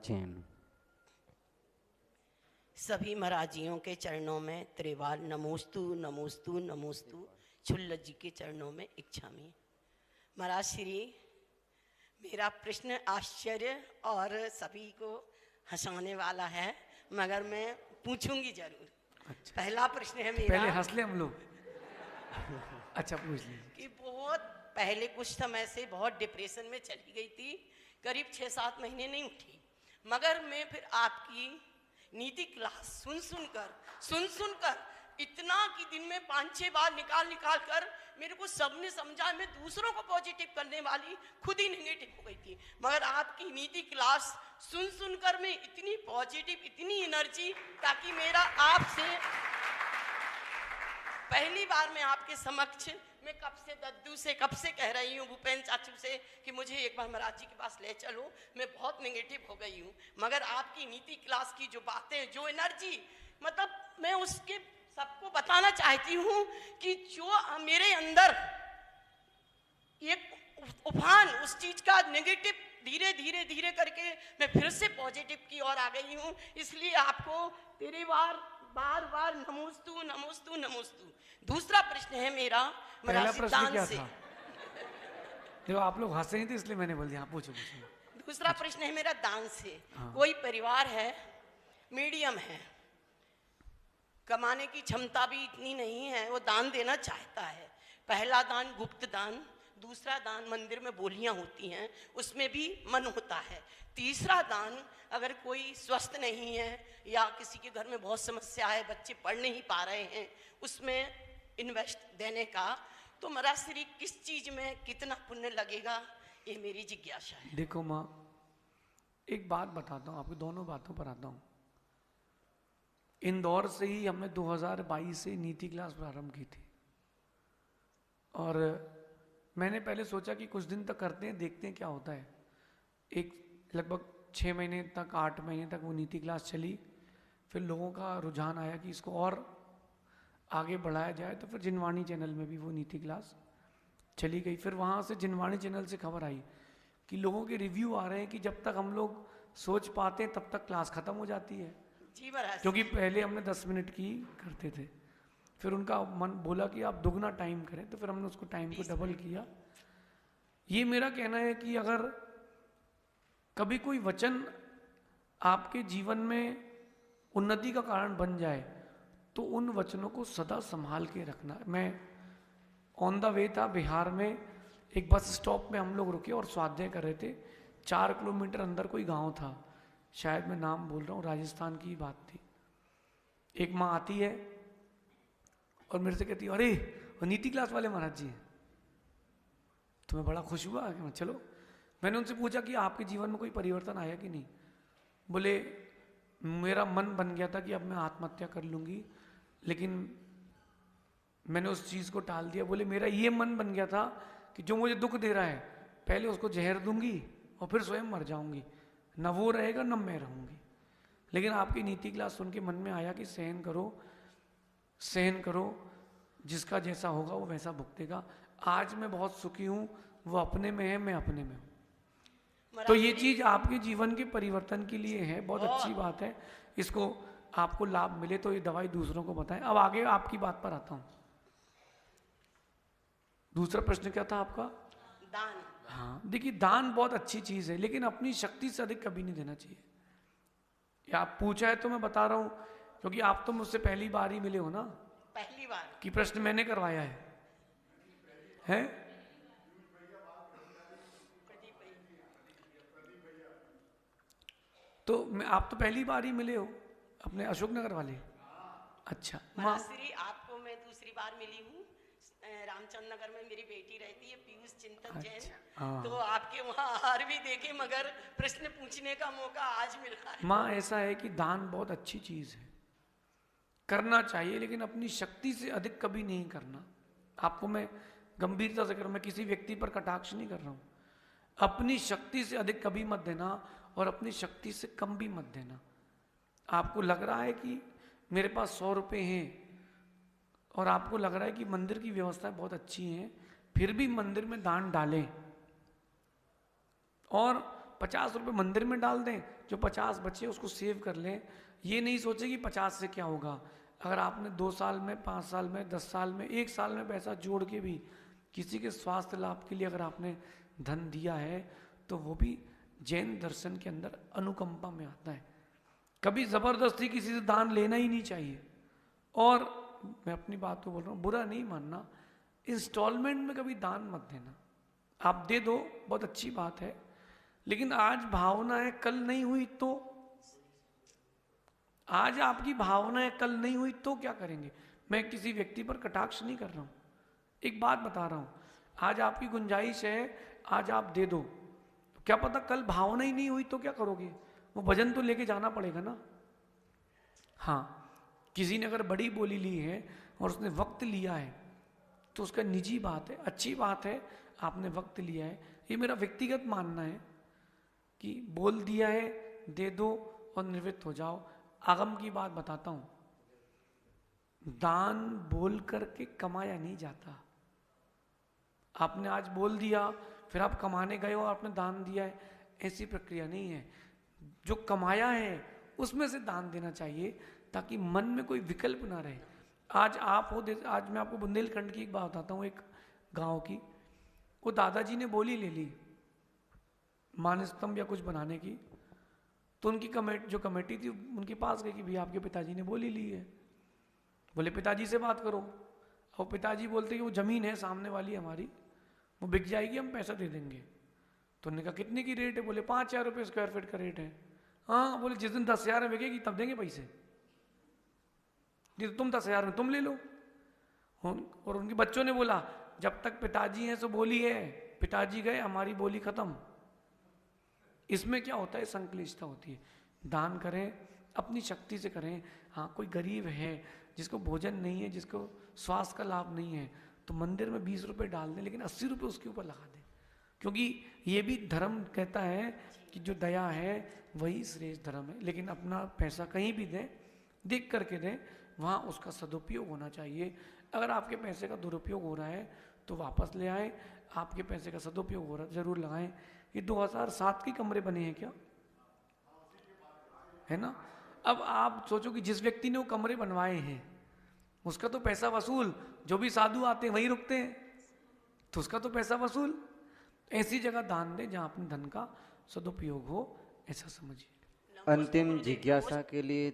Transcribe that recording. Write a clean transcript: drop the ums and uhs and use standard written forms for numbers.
जैन। सभी महाराजियों के चरणों में त्रिवार नमोस्तु नमोस्तु नमोस्तु, छुल्ल जी के चरणों में इच्छामी। महाराज श्री, मेरा प्रश्न आश्चर्य और सभी को हंसाने वाला है, मगर मैं पूछूंगी जरूर। अच्छा। पहला प्रश्न है मेरा। पहले हंस ले हम लोग। अच्छा पूछ लीजिए। कि बहुत पहले कुछ समय से बहुत डिप्रेशन में चली गई थी, करीब 6-7 महीने नहीं उठी, मगर मैं फिर आपकी नीति क्लास सुन सुनकर इतना कि दिन में 5-6 बार निकाल कर मेरे को सबने समझा मैं दूसरों को पॉजिटिव करने वाली खुद ही नेगेटिव हो गई थी। मगर आपकी नीति क्लास सुनकर मैं इतनी पॉजिटिव, इतनी एनर्जी, ताकि मेरा आपसे पहली बार मैं आपके समक्ष, मैं कब से दद्दू से कब से कह रही हूँ, भूपेन चाचू से कि मुझे एक बार महाराज जी के पास ले चलो, मैं बहुत नेगेटिव हो गई हूँ। मगर आपकी नीति क्लास की जो बातें, जो एनर्जी, मतलब मैं उसके सबको बताना चाहती हूँ कि जो मेरे अंदर एक उफान, उस चीज का नेगेटिव धीरे करके मैं फिर से पॉजिटिव की ओर आ गई हूँ। इसलिए आपको तेरे बार नमोस्तु नमोस्तु नमोस्तु। दूसरा प्रश्न है मेरा पहला प्रश्न क्या से। था? देखो आप लोग हंसे नहीं थे इसलिए मैंने बोल दिया। हाँ पूछो। दूसरा प्रश्न है मेरा दान से। हाँ। कोई परिवार है, मीडियम है, कमाने की क्षमता भी इतनी नहीं है, वो दान देना चाहता है। पहला दान गुप्त दान, दूसरा दान मंदिर में बोलियां होती हैं, उसमें भी मन होता है। तीसरा दान अगर कोई स्वस्थ नहीं है या किसी के घर में बहुत समस्या है, बच्चे पढ़ नहीं पा रहे हैं, उसमें इन्वेस्ट देने का, तो महाराज श्री किस चीज में कितना पुण्य लगेगा, ये मेरी जिज्ञासा है। देखो माँ, एक बात बताता हूँ आपको, दोनों बातों पर आता हूँ। इंदौर से ही हमने 2022 से नीति क्लास प्रारंभ की थी, और मैंने पहले सोचा कि कुछ दिन तक करते हैं, देखते हैं क्या होता है। एक लगभग 6 महीने तक, 8 महीने तक वो नीति क्लास चली। फिर लोगों का रुझान आया कि इसको और आगे बढ़ाया जाए, तो फिर जिनवाणी चैनल में भी वो नीति क्लास चली गई। फिर वहाँ से जिनवाणी चैनल से खबर आई कि लोगों के रिव्यू आ रहे हैं कि जब तक हम लोग सोच पाते हैं तब तक क्लास ख़त्म हो जाती है। जी महाराज। क्योंकि पहले हमने 10 मिनट की करते थे, फिर उनका मन बोला कि आप दुगना टाइम करें, तो फिर हमने उसको टाइम को डबल किया। ये मेरा कहना है कि अगर कभी कोई वचन आपके जीवन में उन्नति का कारण बन जाए, तो उन वचनों को सदा संभाल के रखना। मैं ऑन द वे था बिहार में, एक बस स्टॉप में हम लोग रुके और स्वाध्याय कर रहे थे। 4 किलोमीटर अंदर कोई गांव था, शायद मैं नाम बोल रहा हूँ, राजस्थान की बात थी। एक माँ आती है और मेरे से कहती है, अरे वो नीति क्लास वाले महाराज जी हैं। तो मैं बड़ा खुश हुआ कि चलो। मैंने उनसे पूछा कि आपके जीवन में कोई परिवर्तन आया कि नहीं। बोले मेरा मन बन गया था कि अब मैं आत्महत्या कर लूँगी, लेकिन मैंने उस चीज़ को टाल दिया। बोले मेरा ये मन बन गया था कि जो मुझे दुख दे रहा है, पहले उसको जहर दूंगी और फिर स्वयं मर जाऊंगी, न वो रहेगा न मैं रहूँगी। लेकिन आपकी नीति क्लास सुन के मन में आया कि सहन करो, जिसका जैसा होगा वो वैसा भुगतेगा। आज मैं बहुत सुखी हूँ, वो अपने में है, मैं अपने में हूँ। तो ये चीज आपके जीवन के परिवर्तन के लिए है, बहुत अच्छी बात है। इसको आपको लाभ मिले तो ये दवाई दूसरों को बताएं। अब आगे आपकी बात पर आता हूँ। दूसरा प्रश्न क्या था आपका? दान। हाँ देखिए, दान बहुत अच्छी चीज है, लेकिन अपनी शक्ति से अधिक कभी नहीं देना चाहिए। या आप पूछा है तो मैं बता रहा हूँ, क्योंकि आप तो मुझसे पहली बार ही मिले हो ना। पहली बार कि प्रश्न मैंने करवाया है? तो आप तो पहली बार ही मिले हो अपने अशोक नगर वाले। अच्छा माँ, श्री आपको मैं दूसरी बार मिली हूँ। रामचंद्र नगर में मेरी बेटी रहती है, पीयूष चिंतन जैन। हाँ। तो आपके वहाँ आहार भी देखे, मगर प्रश्न पूछने का मौका आज मिला है। माँ ऐसा है कि दान बहुत अच्छी चीज है, करना चाहिए, लेकिन अपनी शक्ति से अधिक कभी नहीं करना। आपको मैं गंभीरता से कर रहा हूँ, मैं किसी व्यक्ति पर कटाक्ष नहीं कर रहा हूँ। अपनी शक्ति से अधिक कभी मत देना और अपनी शक्ति से कम भी मत देना। आपको लग रहा है कि मेरे पास 100 रुपये हैं और आपको लग रहा है कि मंदिर की व्यवस्थाएं बहुत अच्छी हैं, फिर भी मंदिर में दान डालें। और 50 रुपये मंदिर में डाल दें, जो 50 बचे उसको सेव कर लें। ये नहीं सोचे कि 50 से क्या होगा। अगर आपने 2 साल में, 5 साल में, 10 साल में, 1 साल में पैसा जोड़ के भी किसी के स्वास्थ्य लाभ के लिए अगर आपने धन दिया है, तो वो भी जैन दर्शन के अंदर अनुकंपा में आता है। कभी ज़बरदस्ती किसी से दान लेना ही नहीं चाहिए। और मैं अपनी बात को बोल रहा हूँ, बुरा नहीं मानना, इंस्टॉलमेंट में कभी दान मत देना। आप दे दो, बहुत अच्छी बात है, लेकिन आज भावना है, कल नहीं हुई तो? आज आपकी भावना है, कल नहीं हुई तो क्या करेंगे? मैं किसी व्यक्ति पर कटाक्ष नहीं कर रहा हूं, एक बात बता रहा हूं। आज आपकी गुंजाइश है, आज आप दे दो, क्या पता कल भावना ही नहीं हुई तो क्या करोगे? वो वजन तो लेके जाना पड़ेगा ना। हाँ, किसी ने अगर बड़ी बोली ली है और उसने वक्त लिया है तो उसका निजी बात है, अच्छी बात है, आपने वक्त लिया है। ये मेरा व्यक्तिगत मानना है कि बोल दिया है, दे दो और निवृत्त हो जाओ। आगम की बात बताता हूं, दान बोल करके कमाया नहीं जाता। आपने आज बोल दिया, फिर आप कमाने गए हो, आपने दान दिया है, ऐसी प्रक्रिया नहीं है। जो कमाया है उसमें से दान देना चाहिए, ताकि मन में कोई विकल्प ना रहे। आज आप हो, आज मैं आपको बुंदेलखंड की एक बात बताता हूँ, एक गांव की। वो दादाजी ने बोली ले ली मानस्तंभ या कुछ बनाने की, तो उनकी जो कमेटी थी उनके पास गई कि भैया आपके पिताजी ने बोली ली है। बोले पिताजी से बात करो। और पिताजी बोलते कि वो जमीन है सामने वाली हमारी, वो बिक जाएगी, हम पैसा दे देंगे। तो उन्होंने कहा कितने की रेट है? बोले 5,000 रुपये स्क्वायर फीट का रेट है। हाँ, बोले जिस दिन 10,000 में बिकेगी तब देंगे पैसे, नहीं तो तुम 10,000 में तुम ले लो। और उनके बच्चों ने बोला जब तक पिताजी हैं सो बोली है, पिताजी गए हमारी बोली खत्म। इसमें क्या होता है? संक्लिष्टता होती है। दान करें, अपनी शक्ति से करें। हाँ, कोई गरीब है जिसको भोजन नहीं है, जिसको स्वास्थ्य का लाभ नहीं है, तो मंदिर में 20 रुपये डाल दें, लेकिन 80 रुपये उसके ऊपर लगा दें। क्योंकि ये भी धर्म कहता है कि जो दया है वही श्रेष्ठ धर्म है। लेकिन अपना पैसा कहीं भी दें, देख करके दें, वहाँ उसका सदुपयोग होना चाहिए। अगर आपके पैसे का दुरुपयोग हो रहा है तो वापस ले आए, आपके पैसे का सदुपयोग हो रहा है जरूर लगाएं। ये 2007 के कमरे बने हैं क्या? है ना? अब आप सोचो कि जिस व्यक्ति ने वो कमरे बनवाए हैं उसका तो पैसा वसूल, जो भी साधु आते हैं वहीं रुकते हैं, तो उसका तो पैसा वसूल। ऐसी जगह दान दें जहां अपने धन का सदुपयोग हो, ऐसा समझिए। अंतिम जिज्ञासा के लिए